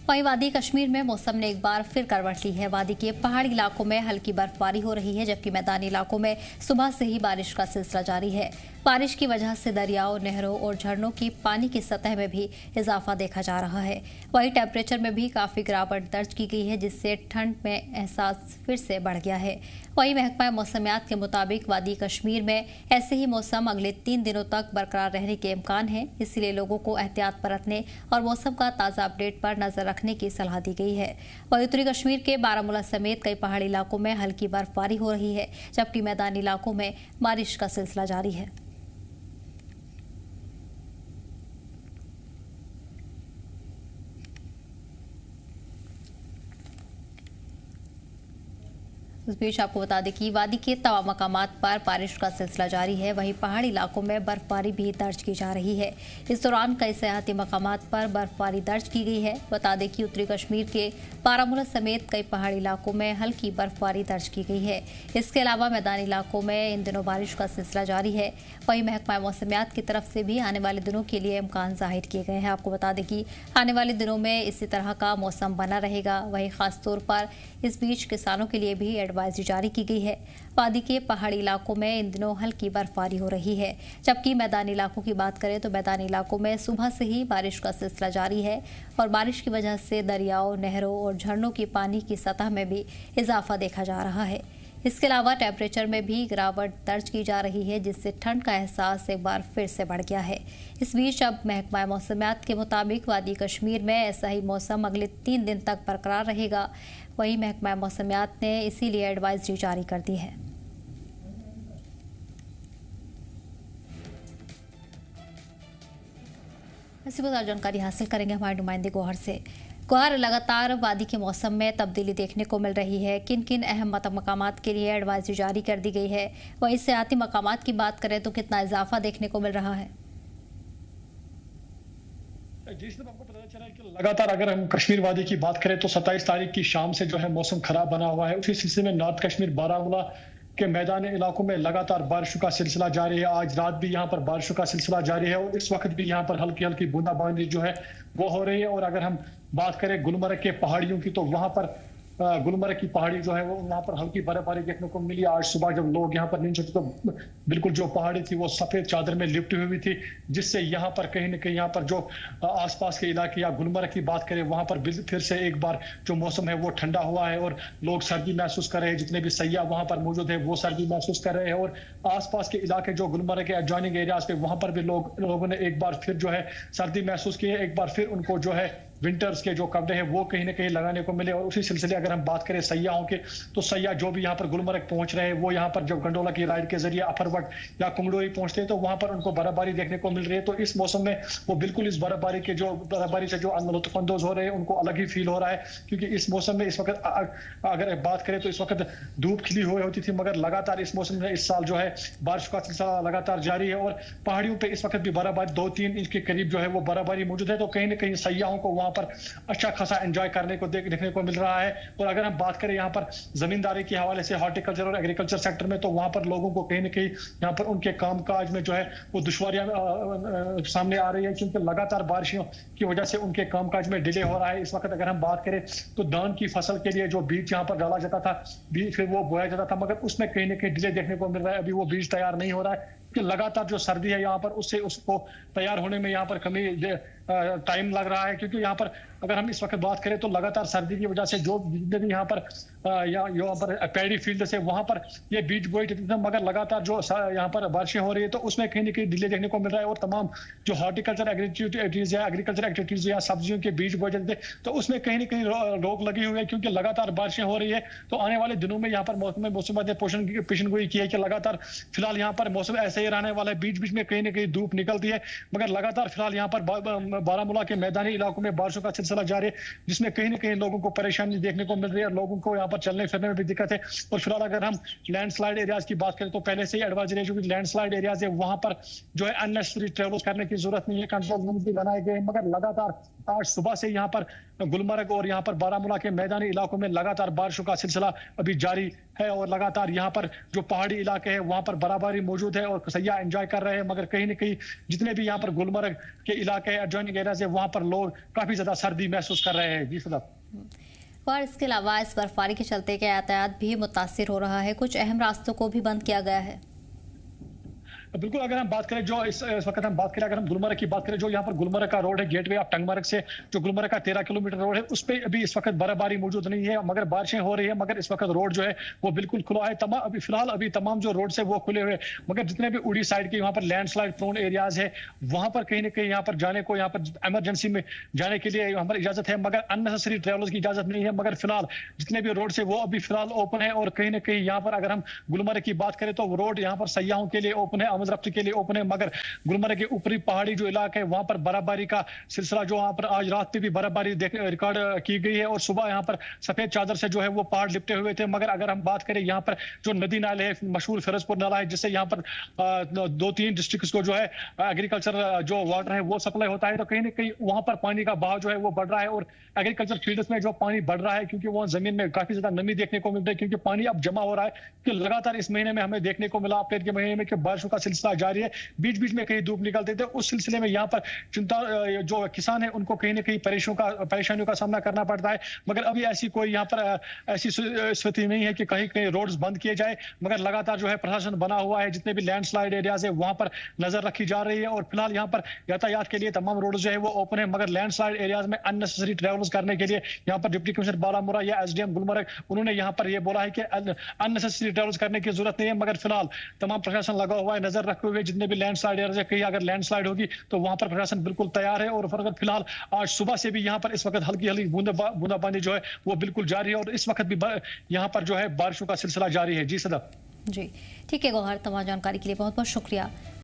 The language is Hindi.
वहीं वादी कश्मीर में मौसम ने एक बार फिर करवट ली है। वादी के पहाड़ी इलाकों में हल्की बर्फबारी हो रही है, जबकि मैदानी इलाकों में सुबह से ही बारिश का सिलसिला जारी है। बारिश की वजह से दरियाओं, नहरों और झरनों की पानी की सतह में भी इजाफा देखा जा रहा है। वहीं टेम्परेचर में भी काफी गिरावट दर्ज की गई है, जिससे ठंड में एहसास फिर से बढ़ गया है। वहीं महकमा मौसमियात के मुताबिक वादी कश्मीर में ऐसे ही मौसम अगले 3 दिनों तक बरकरार रहने के इम्कान है। इसलिए लोगों को एहतियात बरतने और मौसम का ताज़ा अपडेट पर नजर रखने की सलाह दी गई है। वहीं उत्तरी कश्मीर के बारामूला समेत कई पहाड़ी इलाकों में हल्की बर्फबारी हो रही है, जबकि मैदानी इलाकों में बारिश का सिलसिला जारी है। इस बीच आपको बता दें कि वादी के तमाम मकामात पर बारिश का सिलसिला जारी है। वहीं पहाड़ी इलाकों में बर्फबारी भी दर्ज की जा रही है। इस दौरान कई सयाहती मकामात पर बर्फबारी दर्ज की गई है। बता दें कि उत्तरी कश्मीर के बारामूला समेत कई पहाड़ी इलाकों में हल्की बर्फबारी दर्ज की गई है। इसके अलावा मैदानी इलाकों में इन दिनों बारिश का सिलसिला जारी है। वहीं महकमा मौसमियात की तरफ से भी आने वाले दिनों के लिए इम्कान जाहिर किए गए हैं। आपको बता दें कि आने वाले दिनों में इसी तरह का मौसम बना रहेगा। वहीं खासतौर पर इस बीच किसानों के लिए भी एडवाइजरी जारी की गई है। वादी के पहाड़ी इलाकों में इन दिनों हल्की बर्फबारी हो रही है, जबकि मैदानी इलाकों की बात करें तो मैदानी इलाकों में सुबह से ही बारिश का सिलसिला जारी है और बारिश की वजह से दरियाओं, नहरों और झरनों की पानी की सतह में भी इजाफा देखा जा रहा है। इसके अलावा टेम्परेचर में भी गिरावट दर्ज की जा रही है, जिससे ठंड का एहसास एक बार फिर से बढ़ गया है। इस बीच अब महकमा मौसमियात के मुताबिक वादी कश्मीर में ऐसा ही मौसम अगले 3 दिन तक बरकरार रहेगा। वहीं महकमा मौसमियात ने इसीलिए एडवाइजरी जारी कर दी है। इसी पर जानकारी हासिल करेंगे हमारे नुमाइंदे गौहर से। गौहर, लगातार वादी के मौसम में तब्दीली देखने को मिल रही है। किन किन अहम मकामात के लिए एडवाइजरी जारी कर दी गई है? वहीं सयाहती मकामात की बात करें तो कितना इजाफा देखने को मिल रहा है? जी सिर्फ आपको पता चला है कि लगातार अगर हम कश्मीर वादी की बात करें तो 27 तारीख की शाम से जो है मौसम खराब बना हुआ है। उसी सिलसिले में नॉर्थ कश्मीर बारामूला के मैदानी इलाकों में लगातार बारिशों का सिलसिला जारी है। आज रात भी यहाँ पर बारिशों का सिलसिला जारी है और इस वक्त भी यहाँ पर हल्की हल्की बूंदाबांदी जो है वो हो रही है। और अगर हम बात करें गुलमर्ग के पहाड़ियों की तो वहां पर गुलमर्ग की पहाड़ी जो है वो वहाँ पर हल्की बर्फबारी देखने को मिली। आज सुबह जब लोग यहाँ पर नीचे तो बिल्कुल जो पहाड़ी थी वो सफेद चादर में लिपटी हुई थी, जिससे यहाँ पर कहीं ना कहीं यहाँ पर जो आसपास के इलाके या गुलमर्ग की बात करें वहाँ पर फिर से एक बार जो मौसम है वो ठंडा हुआ है और लोग सर्दी महसूस कर रहे हैं। जितने भी सैयाह वहाँ पर मौजूद है वो सर्दी महसूस कर रहे हैं और आसपास के इलाके जो गुलमर्ग के एडजॉइनिंग एरियाज पे वहाँ पर भी लोगों ने एक बार फिर जो है सर्दी महसूस की है। एक बार फिर उनको जो है विंटर्स के जो कपड़े हैं वो कहीं ना कहीं लगाने को मिले। और उसी सिलसिले अगर हम बात करें सयाहों के तो सयाह जो भी यहाँ पर गुलमर्ग पहुंच रहे हैं वो यहाँ पर जब गंडोला की राइड के जरिए अफरवट या कुंगड़ोई पहुंचते हैं तो वहां पर उनको बर्फबारी देखने को मिल रही है। तो इस मौसम में वो बिल्कुल इस बर्फबारी से जो लुत्फअंदोज हो रहे हैं उनको अलग ही फील हो रहा है, क्योंकि इस मौसम में इस वक्त अगर बात करें तो इस वक्त धूप खिली हुई होती थी, मगर लगातार इस मौसम में इस साल जो है बारिश का सिलसिला लगातार जारी है और पहाड़ियों पर इस वक्त भी बर्फबारी 2-3 इंच के करीब जो है वो बर्फबारी मौजूद है। तो कहीं ना कहीं सयाहों को वहां पर अच्छा खासा एंजॉय करने को देखने को मिल रहा है। और अगर हम बात करें यहाँ पर जमींदारी के हवाले से हॉर्टिकल्चर और एग्रीकल्चर सेक्टर में तो वहां पर लोगों को कहीं ना कहीं यहाँ पर उनके कामकाज में जो है वो दुश्वारियां सामने आ रही है, क्योंकि लगातार बारिशों की वजह से उनके कामकाज में डिले हो रहा है। इस वक्त अगर हम बात करें तो धान की फसल के लिए जो बीज यहाँ पर डाला जाता था, बीज फिर वो बोया जाता था, मगर उसमें कहीं ना कहीं डिले देखने को मिल रहा है। अभी वो बीज तैयार नहीं हो रहा है कि लगातार जो सर्दी है यहाँ पर उससे उसको तैयार होने में यहाँ पर कमी टाइम लग रहा है। क्योंकि यहाँ पर अगर हम इस वक्त बात करें तो लगातार सर्दी की वजह से जो जितने भी यहाँ पर पैडी फील्ड से वहां पर ये बीज बोए जाते थे, मगर लगातार जो यहाँ पर बारिशें हो रही है तो उसमें कहीं ना कहीं डिले देखने को मिल रहा है। और तमाम जो हॉर्टिकल्चर एक्टिविटीज या एग्रीकल्चर एक्टिविटीज या सब्जियों के बीज बोए जाते थे तो उसमें कहीं ना कहीं रोक लगी हुई है, क्योंकि लगातार बारिशें हो रही है। तो आने वाले दिनों में यहाँ पर मौसम ने पेशन गोई की है कि लगातार फिलहाल यहाँ पर मौसम ऐसे ही रहने वाला है। बीच बीच में कहीं ना कहीं धूप निकलती है, मगर लगातार फिलहाल यहाँ पर बारामूला के मैदानी इलाकों में बारिशों का सिलसिला जारी है, जिसमें कहीं ना कहीं लोगों को परेशानी देखने को मिल रही है, लोगों को यहाँ पर चलने फिरने में भी दिक्कत है। और फिलहाल अगर हम लैंडस्लाइड एरियाज की बात करें तो पहले से ही एडवाइजरी है, जो लैंडस्लाइड एरियाज है वहां पर जो है अननेसेसरी ट्रेवल करने की जरूरत नहीं है, कंट्रोल रूम भी बनाए गए, मगर लगातार आज सुबह से यहाँ पर गुलमर्ग और यहाँ पर बारामूला के मैदानी इलाकों में लगातार बारिशों का सिलसिला अभी जारी है और लगातार यहाँ पर जो पहाड़ी इलाके हैं वहां पर बराबरी मौजूद है और सैयाह एंजॉय कर रहे हैं। मगर कहीं न कहीं जितने भी यहाँ पर गुलमर्ग के इलाके हैं, एडजॉइनिंग एरियाज है, वहां पर लोग काफी ज्यादा सर्दी महसूस कर रहे हैं। जी सदब। और इसके अलावा इस बर्फबारी के चलते क्या यातायात भी मुतासिर हो रहा है? कुछ अहम रास्तों को भी बंद किया गया है। बिल्कुल, अगर हम बात करें जो इस वक्त हम बात करें, अगर हम गुलमर्ग की बात करें, जो यहाँ पर गुलमर्ग का रोड है, गेटवे ऑफ टंगमर्ग से जो गुलमर्ग का 13 किलोमीटर रोड है, उस पर अभी इस वक्त बर्फबारी मौजूद नहीं है, मगर बारिशें हो रही है। मगर इस वक्त रोड जो है वो बिल्कुल खुला है। अभी फिलहाल तमाम जो रोड है वो खुले हुए, मगर जितने भी उड़ी साइड के यहाँ पर लैंडस्लाइड प्रोन एरियाज है, वहां पर कहीं ना कहीं यहाँ पर जाने को, यहाँ पर इमरजेंसी में जाने के लिए यहाँ पर इजाजत है, मगर अननेसेसरी ट्रेवल्स की इजाजत नहीं है। मगर फिलहाल जितने भी रोड है वो अभी फिलहाल ओपन है और कहीं ना कहीं यहाँ पर अगर हम गुलमर्ग की बात करें तो रोड यहाँ पर सयाहों के लिए ओपन है, आमद रफ्ती के लिए ओपन है। मगर गुलमर्ग के ऊपरी पहाड़ी जो इलाका है वहां पर बर्फबारी का सिलसिला, जो वहां पर आज रात में भी बर्फबारी रिकॉर्ड की गई है और सुबह यहाँ पर सफेद चादर से जो है वो पहाड़ लिपटे हुए थे। मगर अगर हम बात करें यहाँ पर जो नदी नाले है, मशहूर फिरोजपुर नाला है, जिससे यहाँ पर 2-3 डिस्ट्रिक्ट को जो है एग्रीकल्चर जो वाटर है वो सप्लाई होता है, तो कहीं ना कहीं वहां पर पानी का बहाव जो है वो बढ़ रहा है और एग्रीकल्चर फील्ड्स में जो पानी बढ़ रहा है, क्योंकि वहां जमीन में काफी ज्यादा नमी देखने को मिल रही है, क्योंकि पानी अब जमा हो रहा है। कि लगातार इस महीने में हमें देखने को मिला, अप्रैल के महीने में, कि बारिशों का सिलसिला जारी है। बीच बीच में कहीं धूप निकलते थे, उस सिलसिले में यहाँ पर चिंता जो किसान है उनको कहीं ना कहीं परेशानियों का सामना करना पड़ता है। मगर अभी ऐसी कोई यहाँ पर ऐसी स्थिति नहीं है कि कहीं कहीं रोड्स बंद किए जाए, मगर लगातार जो है प्रशासन बना हुआ है। जितने भी लैंडस्लाइड एरियाज है वहां पर नजर रखी जा रही है और फिलहाल यहाँ पर यातायात के लिए तमाम रोड जो है वो ओपन है। मगर लैंडस्लाइड एरियाज में अननेसेसरी ट्रेवल्स करने के लिए यहाँ पर डिप्टी कमिश्नर बारामूला या एसडीएम गुलमर्ग, उन्होंने यहाँ पर ये बोला है कि अननेसेसरी ट्रेवल्स करने की जरूरत नहीं है। मगर फिलहाल तमाम प्रशासन लगा हुआ है, नजर रखे हुए जितने भी लैंडस्लाइड एरियाज है, कहीं अगर लैंडस्लाइड होगी तो वहां पर प्रशासन बिल्कुल तैयार है। और अगर फिलहाल आज सुबह से भी यहाँ पर इस वक्त हल्की हल्की बूंदाबांदी जो है वो बिल्कुल जारी है और इस वक्त भी यहाँ पर जो है बारिशों का सिलसिला जारी है। जी सदब। जी ठीक है गौहर, तमाम जानकारी के लिए बहुत बहुत शुक्रिया।